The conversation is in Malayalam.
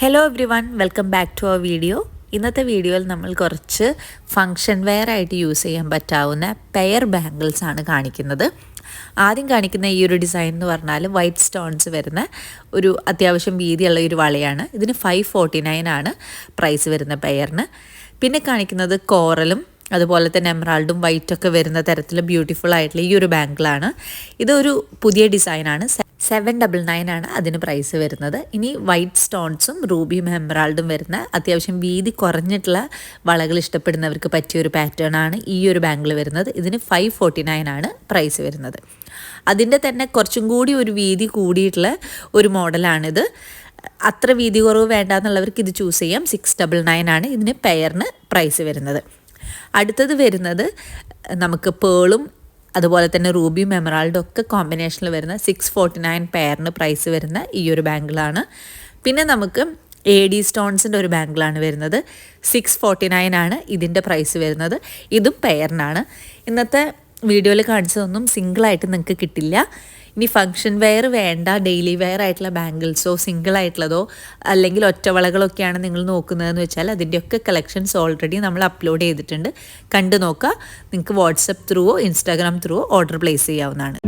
Hello everyone, welcome back to our video. ഇന്നത്തെ വീഡിയോയിൽ നമ്മൾ കുറച്ച് ഫങ്ഷൻ വെയർ ആയിട്ട് യൂസ് ചെയ്യാൻ പറ്റാവുന്ന പെയർ ബാംഗിൾസ് ആണ് കാണിക്കുന്നത്. ആദ്യം കാണിക്കുന്ന ഈ ഒരു ഡിസൈൻ എന്ന് പറഞ്ഞാൽ വൈറ്റ് സ്റ്റോൺസ് വരുന്ന ഒരു അത്യാവശ്യം വീതിയുള്ള ഒരു വളയാണ്. ഇതിന് 549 ആണ് പ്രൈസ് വരുന്ന പെയറിന്. പിന്നെ കാണിക്കുന്നത് കോറലും അതുപോലെ തന്നെ എമറാൾഡും വൈറ്റൊക്കെ വരുന്ന തരത്തിൽ ബ്യൂട്ടിഫുൾ ആയിട്ടുള്ള ഈ ഒരു ബാംഗിളാണ്. ഇതൊരു പുതിയ ഡിസൈനാണ്. 799 ആണ് അതിന് പ്രൈസ് വരുന്നത്. ഇനി വൈറ്റ് സ്റ്റോൺസും റൂബിയും എമറാൾഡും വരുന്ന അത്യാവശ്യം വീതി കുറഞ്ഞിട്ടുള്ള വളകൾ ഇഷ്ടപ്പെടുന്നവർക്ക് പറ്റിയ ഒരു പാറ്റേൺ ആണ് ഈ ഒരു ബാംഗിൾ വരുന്നത്. ഇതിന് 549 ആണ് പ്രൈസ് വരുന്നത്. അതിൻ്റെ തന്നെ കുറച്ചും കൂടി ഒരു വീതി കൂടിയിട്ടുള്ള ഒരു മോഡലാണിത്. അത്ര വീതി കുറവ് വേണ്ട എന്നുള്ളവർക്ക് ഇത് ചൂസ് ചെയ്യാം. 699 ആണ് ഇതിന് പെയറിന് പ്രൈസ് വരുന്നത്. അടുത്തത് വരുന്നത് നമുക്ക് പേളും അതുപോലെ തന്നെ റൂബിയും എമറാൾഡും ഒക്കെ കോമ്പിനേഷനിൽ വരുന്ന 649 പെയറിന് പ്രൈസ് വരുന്ന ഈ ഒരു ബാംഗിളാണ്. പിന്നെ നമുക്ക് AD സ്റ്റോൺസിൻ്റെ ഒരു ബാംഗിളാണ് വരുന്നത്. 649 ആണ് ഇതിൻ്റെ പ്രൈസ് വരുന്നത്. ഇതും പെയറിനാണ്. ഇന്നത്തെ വീഡിയോയിൽ കാണിച്ചതൊന്നും സിംഗിളായിട്ട് നിങ്ങൾക്ക് കിട്ടില്ല. ഇനി ഫങ്ഷൻ വെയർ വേണ്ട, ഡെയിലി വെയർ ആയിട്ടുള്ള ബാംഗിൾസോ സിംഗിൾ ആയിട്ടുള്ളതോ അല്ലെങ്കിൽ ഒറ്റവളകളൊക്കെയാണ് നിങ്ങൾ നോക്കുന്നതെന്ന് വെച്ചാൽ അതിൻ്റെയൊക്കെ കളക്ഷൻസ് ഓൾറെഡി നമ്മൾ അപ്ലോഡ് ചെയ്തിട്ടുണ്ട്. കണ്ടു നോക്കുക. നിങ്ങൾക്ക് വാട്സപ്പ് ത്രൂവോ ഇൻസ്റ്റാഗ്രാം ത്രൂവോ ഓർഡർ പ്ലേസ് ചെയ്യാവുന്നതാണ്.